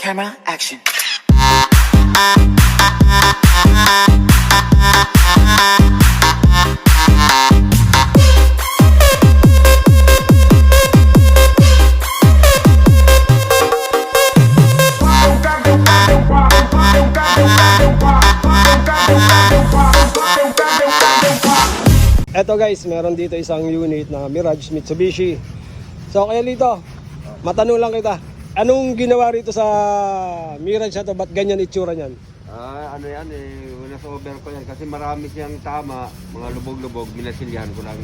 camera, action. Eto guys, meron dito isang unit na Mirage Mitsubishi. So kaya dito, matanong lang kita, anong ginawa rito sa Mirage na to? Ba't ganyan itsura niyan? Ano yan na-over ko yan kasi marami siyang tama, mga lubog-lubog, minasilyan ko lang.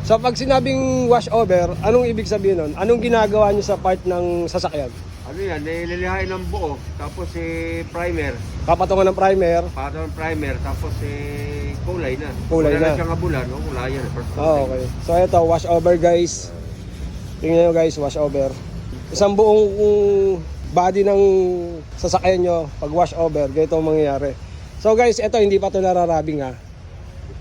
So pag sinabing wash over, anong ibig sabihin nun? Anong ginagawa niyo sa part ng sasakyan? Ano yan, nililihain ng buo, tapos primer, Papatungan ng primer. patong primer, tapos kulay na. Kulay Wala na. siyang abulan, no? Kulay yan. First Oh, okay. So ito, wash over guys. Tingnan nyo guys, wash over. Isang buong body ng sasakyan nyo, pag wash over, ganito ang mangyayari. So guys, ito hindi pa ito nararabing ha.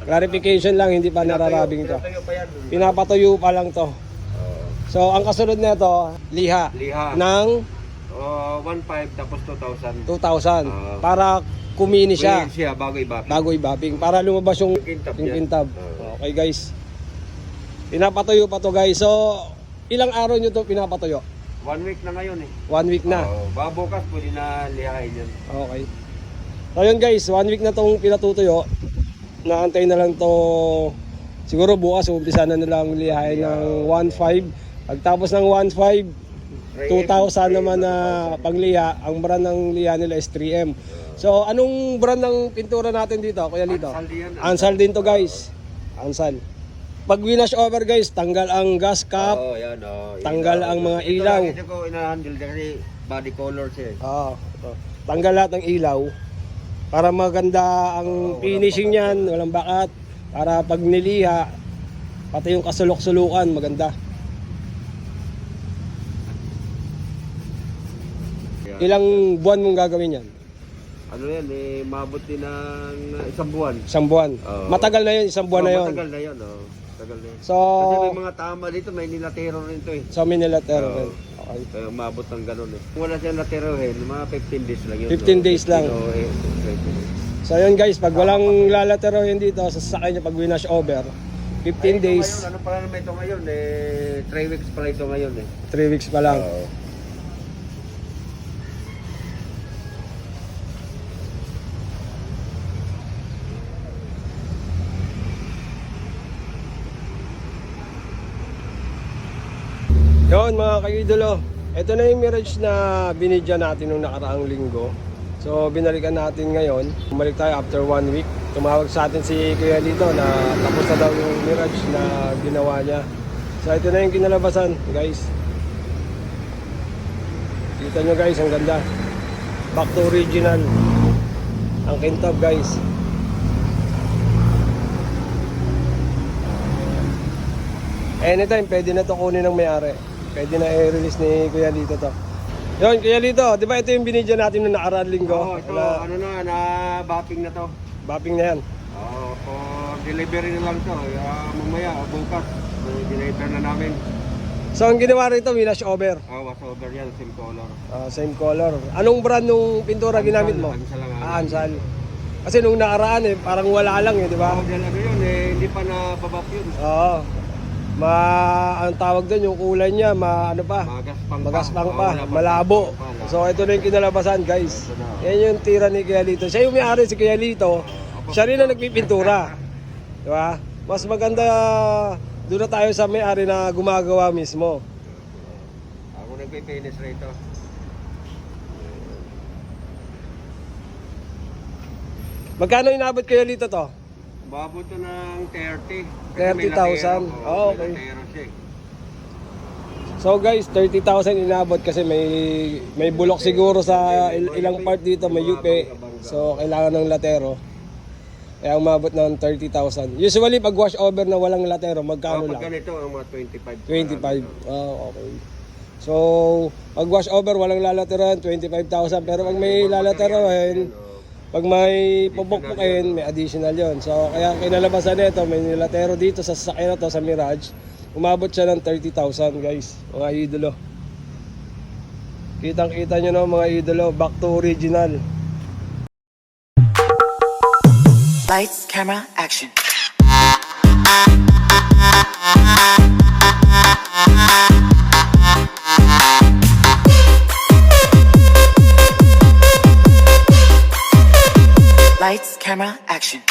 Clarification lang, hindi pa nararabing ito. Pinatayo pa yan. Pinapatuyo pa lang to. So ang kasunod nito, liha. Liha. Ng 1.5 tapos 2,000. 2,000 para kumini siya Kunin siya bago ibapin. bago ibabing para lumabas yung Kintab yung yan. kintab. Okay guys. Pinapatuyo pa to guys. So ilang araw nyo to pinapatuyo? 1 week na ngayon 1 week na. Babukas pwede na lihain yan. Okay. So yun guys, 1 week na tong pinatutuyo. Naantay na lang to. Siguro bukas umpisa na nilang lihain ng 1.5. Pagtapos ng 1.5, 2,000 naman na pangliha. Ang brand ng liha nila is 3M. So anong brand ng pintura natin dito, Kuya Lito? Ansal yan. Ansal din to guys. Ansal. Pag winash over guys, tanggal ang gas cap. Yan, Tanggal ang mga Ito ilaw. lang ito ko ina-handle kasi body color siya. Ito. Tanggal lahat ng ilaw para maganda ang finishing niyan, walang bakat. Para pag niliha, pati yung kasulok-sulukan, maganda. Ilang buwan mong gagawin yan? Ano yan, maabot din ng isang buwan. Isang buwan. Oo. Matagal na yun, isang buwan na yun. Matagal na yun, Matagal na yun. So, Kasi may mga tama dito, may nilatero rin ito so minilatero Oo. rin. Okay. Kaya umabot ng ganun Kung wala siyang laterohin, mga 15 days lang yun. 15 days lang. So yun guys, pag walang lalaterohin dito, sasakay niya pag winash over, 15 days, Ngayon, ano pala naman ito ngayon? 3 weeks pala ito ngayon 3 weeks pa lang. Oo. Yun mga kaidolo, ito na yung Mirage na binidya natin nung nakaraang linggo. So binalikan natin ngayon, bumalik tayo after 1 week. Tumawag sa atin si Kuya Lito na tapos na daw yung Mirage na ginawa niya. So ito na yung kinalabasan guys. Kita nyo guys, ang ganda. Back to original. Ang kintab guys. Anytime pwede na to kunin ng may-ari. Pwede na i-release ni Kuya Lito to. Yun, Kuya Lito, di ba ito yung binidya natin nung nakaraang linggo? Oo, ito, ano na bapping na to. Bapping na yan. Oo, for delivery na lang to. Mamaya, bukas, deliver na namin. So ang ginawa rito, winash over. Was over yan, same color. Same color. Anong brand nung pintura ginamit mo? Ansal lang. Ansal. Kasi nung nakaraan parang wala lang di ba? Dahil ano yun hindi pa na babap yun. Oo. Ang tawag doon, yung kulay niya, ano pa? Magaspang pa, malabo. So ito na yung kinalabasan guys. Yan yung tira ni Kuya Lito. Siya yung may-ari si Kuya Lito. Siya rin ang nagpipintura. Di ba? Mas maganda doon na tayo sa may-ari na gumagawa mismo. Ako nagpipinis rito. Magkano inabot Kuya Lito to? Babot to ng 30. 30,000. Oh, okay. So guys, 30,000 inabot kasi may bulok siguro sa ilang part dito, may yupe. So kailangan ng latero. Kaya umabot ng 30,000. Usually pag wash over na walang latero, magkano Pag lang? ganito, ang mga 25. 25. Okay. So, pag wash over, walang lalaterohan, 25,000. Pero pag may lalaterohan, pag may pupukpukin, may additional yon. So, kaya kinalabasan nito, may nilatero dito sa sasakyan na to, sa Mirage. Umabot siya ng 30,000 guys, mga idolo. Kitang-kita nyo no mga idolo, back to original. Lights, camera, action. Lights, camera, action.